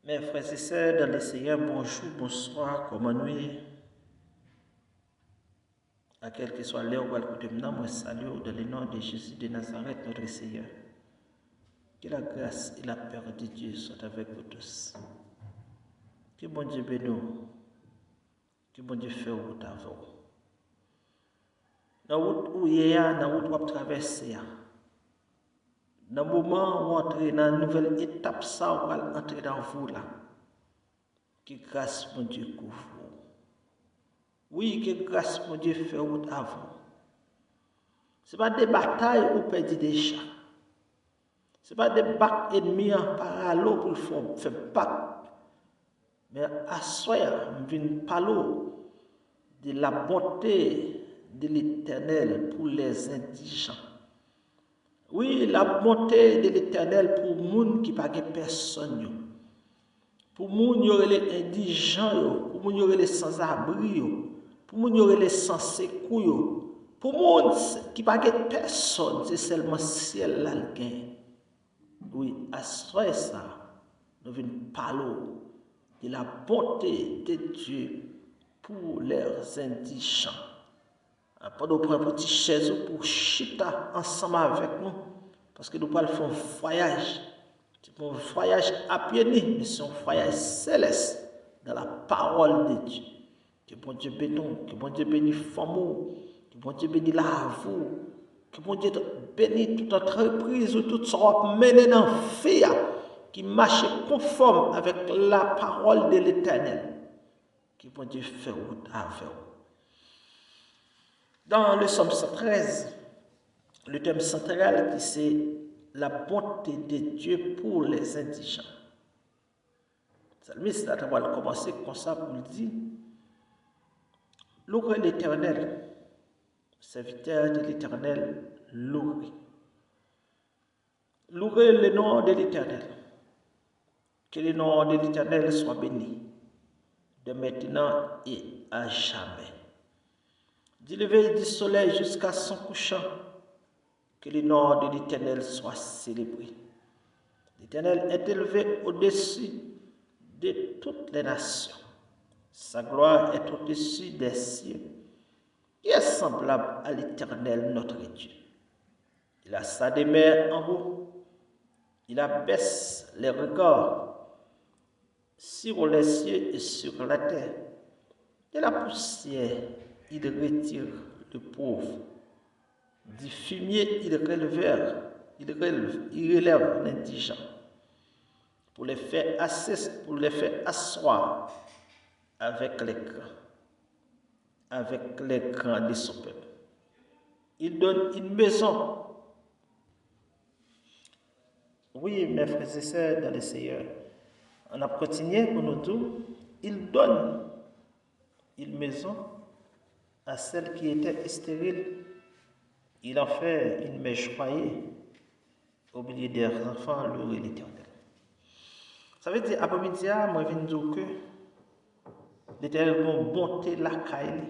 Mes frères et sœurs dans le Seigneur, bonjour, bonsoir, comment nous à quel que soit l'heure où elle écoute maintenant, moi salue dans le nom de Jésus de Nazareth, notre Seigneur. Que la grâce et la paix de Dieu soient avec vous tous. Que bon Dieu bénisse, que bon Dieu fait route avec vous. Dans la route où il y a, dans la route où vous traversez, dans le moment où vous entrez dans une nouvelle étape, ça, vous allez entrer dans vous là. Que grâce, mon Dieu, couvre vous. Oui, que grâce, mon Dieu, fait route avant. Ce n'est pas des batailles où vous perdez déjà. Ce n'est pas des bacs ennemis en parallèle pour faire battre. Mais à soi, je viens parler de la bonté de l'Éternel pour les indigents. Oui, la bonté de l'Éternel pour les gens qui n'ont pas personne. Pour les gens qui sont les indigents, pour les gens qui sont les sans-abri, pour les gens qui sont les sans-secours. Pour les gens qui n'ont pas personne, c'est seulement le ciel là le gain. Oui, à soi ça, nous venons parler de la bonté de Dieu pour leurs indigents. Pendant que nous prenons une petite chaise pour chita ensemble avec nous, parce que nous allons faire un voyage. C'est un voyage à pied, mais c'est un voyage céleste dans la parole de Dieu. Que bon Dieu bénisse, que bon Dieu bénisse Famou, que bon Dieu bénisse la vous, que bon Dieu bénisse toute entreprise ou toute sorte menée dans le fait qui marche conforme avec la parole de l'Éternel. Que bon Dieu fait route avec vous. Dans le psaume 113, le thème central qui c'est la bonté de Dieu pour les indigents. Le psalmiste va commencer comme ça pour le dire. Louez l'Éternel, serviteur de l'Éternel, louez. Louez le nom de l'Éternel. Que le nom de l'Éternel soit béni, de maintenant et à jamais. Du lever du soleil jusqu'à son couchant, que le nom de l'Éternel soit célébré. L'Éternel est élevé au-dessus de toutes les nations. Sa gloire est au-dessus des cieux. Qui est semblable à l'Éternel notre Dieu. Il a sa demeure en haut. Il abaisse les regards sur les cieux et sur la terre. De la poussière, il retire le pauvre. Du fumier, il relève l'indigent. Pour les faire asseoir avec les grands de son peuple. Il donne une maison. Oui, mes frères et sœurs dans le Seigneur, on a continué pour nous tous. Il donne une maison à celle qui était stérile. Il en fait une mère choyée au milieu des enfants, louer l'Éternel. Ça veut dire, après-midi, moi, je viens dire que l'Éternel va bonté la caille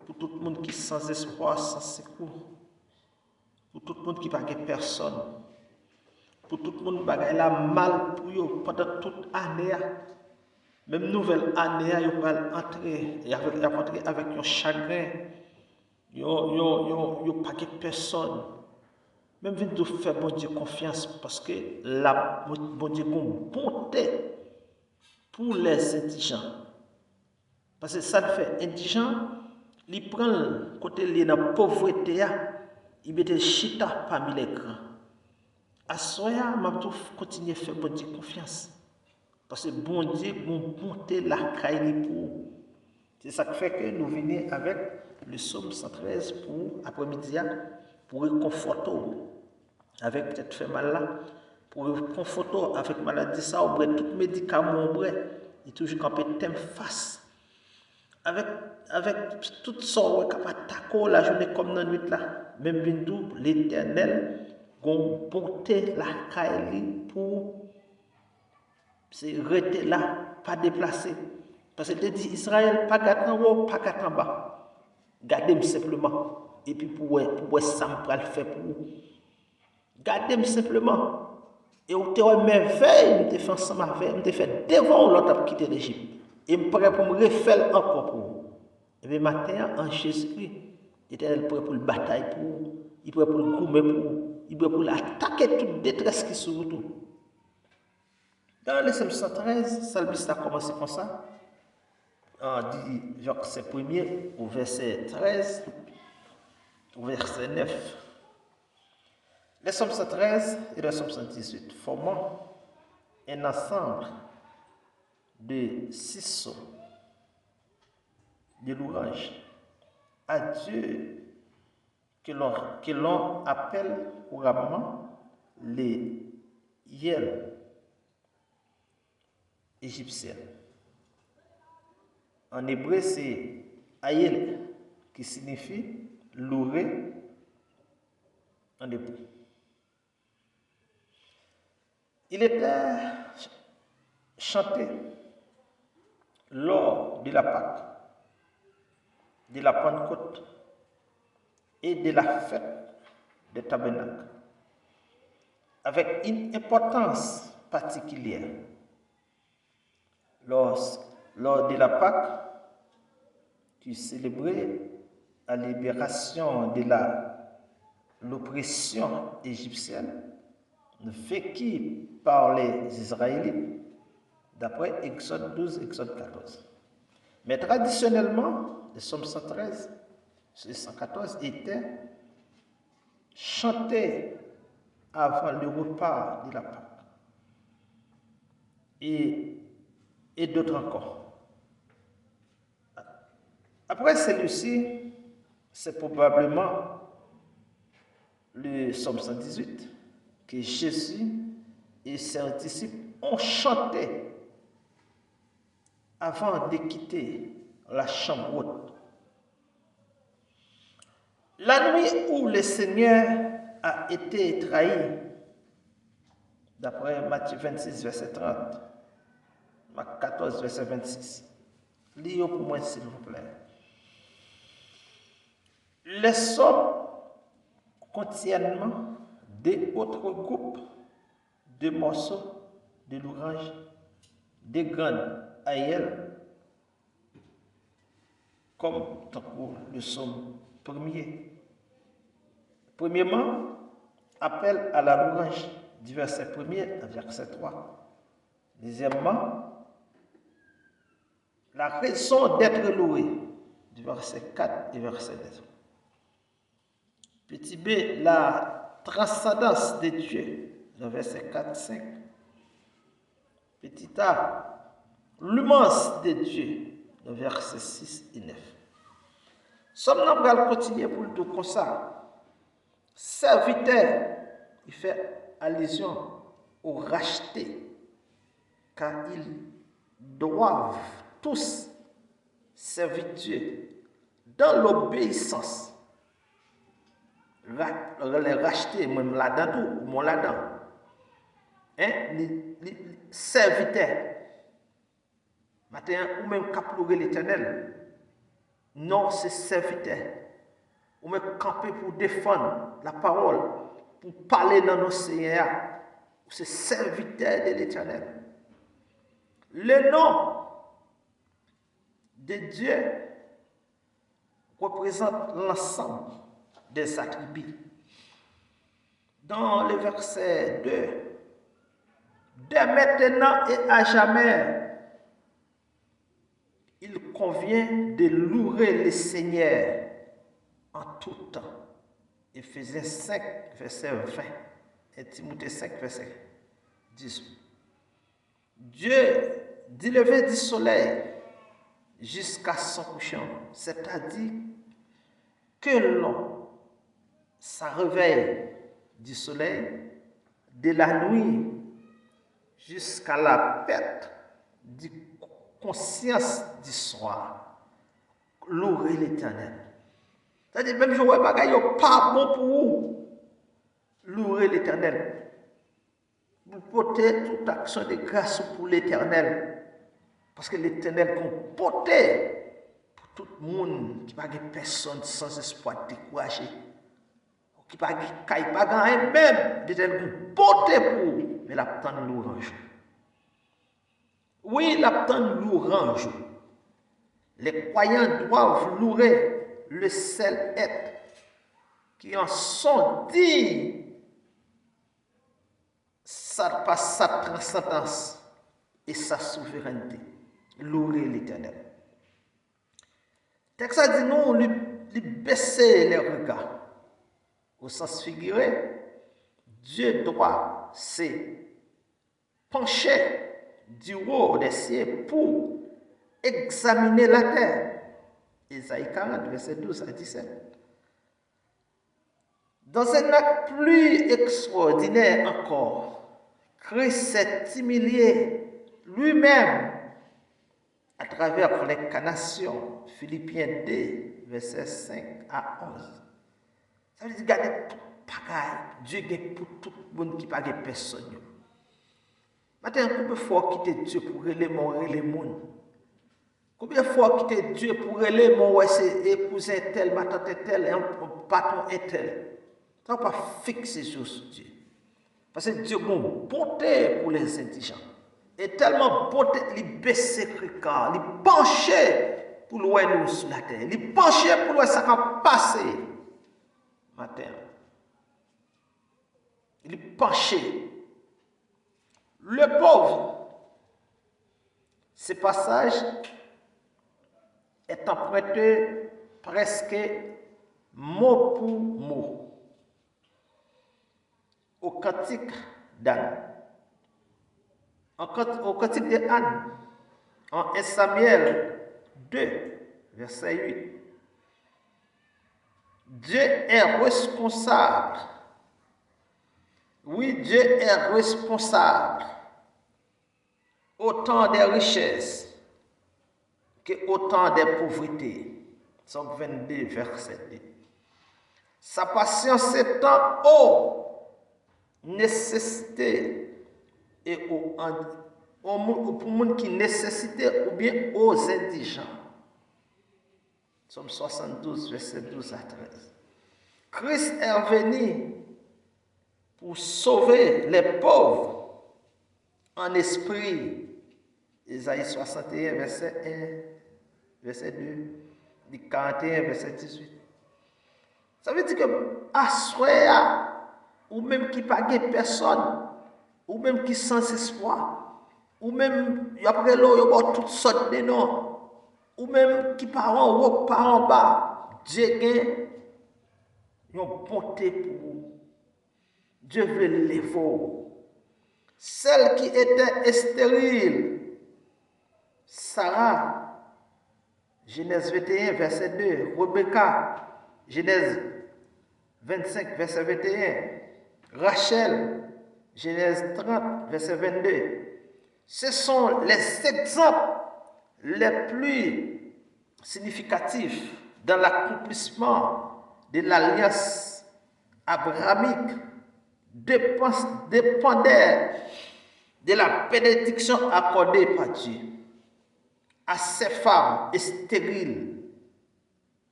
pour tout le monde qui est sans espoir, sans secours, pour tout le monde qui n'a pas personne, pour tout le monde qui a la mal pour eux pendant toute l'année. Même nouvelle année, ils vont entrer avec un chagrin, ils n'ont pas personne. Même si nous faisons bon Dieu confiance parce que la bon Dieu a une bonté pour les indigents. Parce que ça le fait indigent, il prend le côté de la pauvreté, il met des chita parmi les grands. À soya, je continue à faire bon Dieu confiance. Parce que bon Dieu a une bonté la caille pour. C'est ça qui fait que nous venons avec le psaume 113 pour après-midi, pour réconforter. Avec peut-être fait mal là, pour réconforter avec maladie, ça, on brûle tout médicament, il toujours campé thème face. Avec toutes sortes de attaquer la journée comme dans la nuit là, même bindou, l'Éternel, gon bonté la caille pour se rester là, pas déplacer. Parce que dit Israël, pas gâter en haut, pas gâter en bas. Gardez-moi simplement. Et puis pour ça, me le faire pour vous. Gardez-moi simplement. Et au terre merveille, je fait ensemble avec, je fait devant l'autre pour quitter l'Égypte. Et je prêt pour me refaire encore pour vous. Et bien matin, en Jésus-Christ, l'Éternel prêt pour le bataille pour vous. Il prêt pour le goumer pour vous. Il prêt pour l'attaquer toute détresse qui se vous. Dans le Psaume 113, le psalmiste a commencé comme ça. On dit verset 1er au verset 13, au verset 9. Le Psaume 113 et le Psaume 118 formant un ensemble de 6 psaumes de louanges à Dieu que l'on appelle couramment les Yel égyptiens. En hébreu, c'est Ayel qui signifie louer en hébreu. Il était chanté lors de la Pâque, de la Pentecôte et de la fête des tabernacles, avec une importance particulière. Lors de la Pâque, qui célébrait la libération de l'oppression égyptienne, vécue par les Israélites, d'après Exode 12, Exode 14. Mais traditionnellement, le psaume 113 et 114 étaient chantés avant le repas de la Pâque. Et d'autres encore. Après celui-ci, c'est probablement le psaume 118 que Jésus et ses disciples ont chanté avant de quitter la chambre haute. La nuit où le Seigneur a été trahi, d'après Matthieu 26, verset 30, Marc 14, verset 26. Lisez pour moi, s'il vous plaît. Les psaumes contiennent des autres groupes de morceaux de louange, des grandes aïeux, comme le psaume premier. Premièrement, appel à la louange du verset 1er à verset 3. Deuxièmement, la raison d'être loué du verset 4 et verset 9. Petit b, la transcendance de Dieu, le verset 4-5. Petit a, l'immense de Dieu, le verset 6 et 9. Somme nous allons continuer pour le tout comme ça. Serviteur, il fait allusion au racheté, car ils doivent tous servir Dieu dans l'obéissance. Les racheter, même là-dedans, ou mon là-dedans. Les serviteurs. Maintenant, ou même caplourer l'Éternel. Non, c'est serviteur. Ou même camper pour défendre la parole, pour parler dans nos seigneurs. C'est serviteur de l'Éternel. Le nom de Dieu représente l'ensemble des attributs. Dans le verset 2, dès maintenant et à jamais, il convient de louer le Seigneur en tout temps. Éphésiens 5, verset 20, et Timothée 5, verset 18. Dieu, du lever du soleil jusqu'à son couchant, c'est-à-dire que l'on ça réveille du soleil, de la nuit jusqu'à la perte de conscience du soir. Louer l'Éternel. C'est-à-dire, même si vous ne pas bon pour vous, louer l'Éternel. Vous portez toute action de grâce pour l'Éternel. Parce que l'Éternel comporte pour tout le monde qui n'a pas personne sans espoir découragé. Qui pas gagner même, l'Éternel comporte pour vous. mais l'attend l'orange. Oui, l'attend l'orange. Les croyants doivent louer le seul être qui en sont dignes par sa transcendance et sa souveraineté. Louer l'Éternel. Texte dit nous, lui baisser les regards. Au sens figuré, Dieu doit se pencher du haut des cieux pour examiner la terre. Ésaïe 40, verset 12 à 17. Dans un acte plus extraordinaire encore, Christ s'est humilié lui-même à travers l'incarnation. Philippiens 2, verset 5 à 11. Ça veut dire, regardez tout pareil. Dieu est pour tout le monde qui n'a pas personne. Maintenant, combien de fois quitter Dieu pour relever le monde? Combien de fois quitter Dieu pour relever mon épousé tel, ma tante tel, un patron tel? Ça ne va pas fixer sur Dieu. Parce que Dieu a une bonté pour les indigents. Et tellement bonté, il baisse ses regard, il penche pour louer nous sur la terre, il penche pour louer ça va passer. Matin. Il penche. Le pauvre, ce passage est emprunté presque mot pour mot au cantique d'Anne. Au cantique d'Anne, en 1 Samuel 2, verset 8. Dieu est responsable. Oui, Dieu est responsable autant des richesses que autant des pauvretés. Psaume 22, verset 2. Sa patience s'étend aux nécessités et pour monde qui nécessitait ou bien aux indigents. Psaume 72, verset 12 à 13. Christ est venu pour sauver les pauvres en esprit. Isaïe 61, verset 1, verset 2, 41, verset 18. Ça veut dire que à ou même qui pas personne, ou même qui sans espoir, ou même après l'eau, il y a toutes sortes de noms, ou même qui part en haut, part en bas, Dieu gagne une bonté pour vous. Dieu veut l'élever. Celle qui était stérile, Sarah, Genèse 21, verset 2, Rebecca, Genèse 25, verset 21, Rachel, Genèse 30, verset 22. Ce sont les exemples les plus significatifs dans l'accomplissement de l'alliance abrahamique dépendait de la bénédiction accordée par Dieu à ces femmes stériles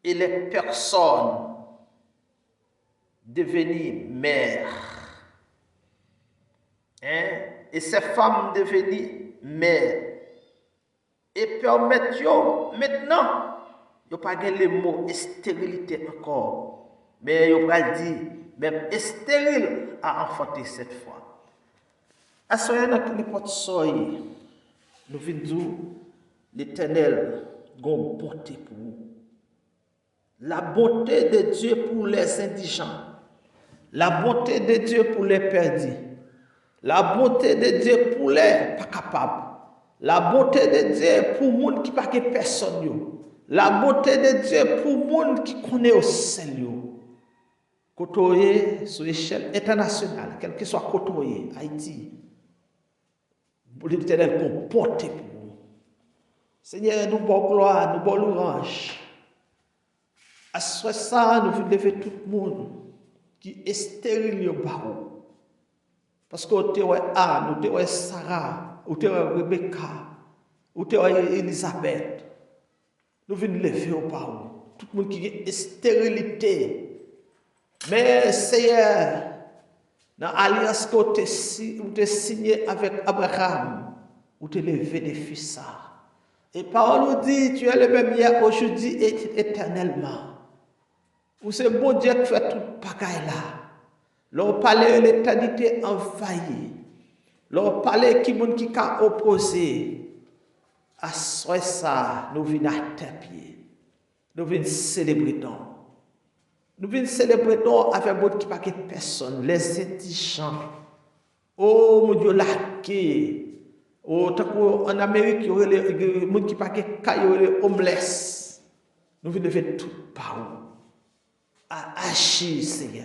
et les personnes devenues mères. Et ces femmes devenues mères. Et permettent maintenant, il n'y a pas le mot stérilité encore, mais il n'y a pas dit, même stérile à enfanter cette fois. À ce moment-là, n'importe soyez, nous venons dire l'Éternel, gon bonté pour vous. La bonté de Dieu pour les indigents, la bonté de Dieu pour les perdus, la bonté de Dieu pour les pas capables, la bonté de Dieu pour les gens qui ne connaissent personne, la bonté de Dieu pour les gens qui connaissent au Seigneur. Côtoyer sur l'échelle internationale, quel que soit côtoyer, Haïti, l'Éternel comporte pour vous. Seigneur, nous bon gloire, nous bon louange. À ce ça, nous voulons lever tout le monde qui est stérile au barreau. Parce que tu es Anne, tu es Sarah, tu es Rebecca, tu es Elisabeth. Nous voulons lever au barreau. Tout le monde qui est stérilité. Mais Seigneur, Dans l'alliance que tu as signé avec Abraham, où tu as levé des fils. Et parole nous dit, tu es le même hier, aujourd'hui et éternellement. Où c'est bon Dieu qui fait tout bagaille là. L'on parlait de l'éternité envahie. L'on parlait qui monde qui a opposé. À ça, nous venons à tes pieds. Nous venons célébrer. Nous venons célébrer avec beaucoup qui pas personne, les indigents. Oh mon Dieu, laqué. Oh, en Amérique, il y aurait les gens qui pas les homeless. Nous venons faire tout par où. À agir, Seigneur.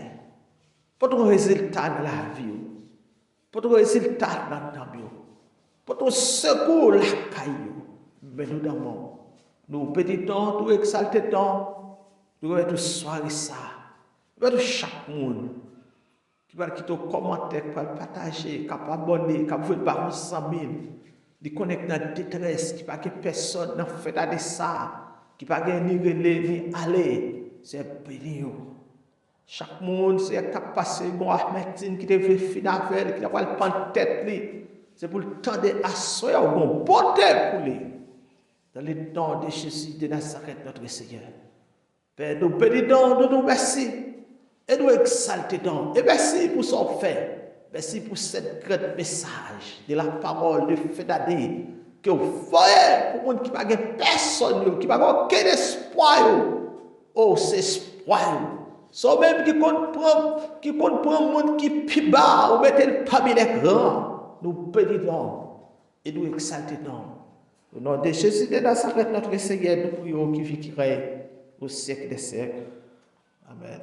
Pour ton résultat dans la vie. Pour ton résultat dans ta vie. Pour ton secours, la caillou. Mais nous d'abord, nous pétitons, nous exaltons. Nous allons tout soirée ça. Nous allons chaque monde qui va quitter commentaire, qui va partager, qui va abonner, qui va faire par 100 000, qui connecte dans la détresse, qui va que personne n'a fait de ça, qui va ni relais ni aller. C'est béni. Chaque monde, c'est capacité de Ahmedine qui devait finir avec, qui va le prendre tête. C'est pour le temps d'asseoir au bon porteur pour lui. Dans le nom de Jésus de Nazareth, notre Seigneur. Père, nous bénissons, nous merci. Et nous exaltons. Et merci pour son fait. Merci pour cette grand message de la parole de Fédadé que vous voyez pour les gens qui n'ont personne, qui n'ont aucun espoir. Oh, c'est espoir. Soit même qui comprend le monde qui est plus bas, ou mettez le parmi les grands. Nous bénissons et nous exaltons. Au nom de Jésus de Nazareth, notre Seigneur, nous prions qui vit qui règne au siècle des siècles. Amen.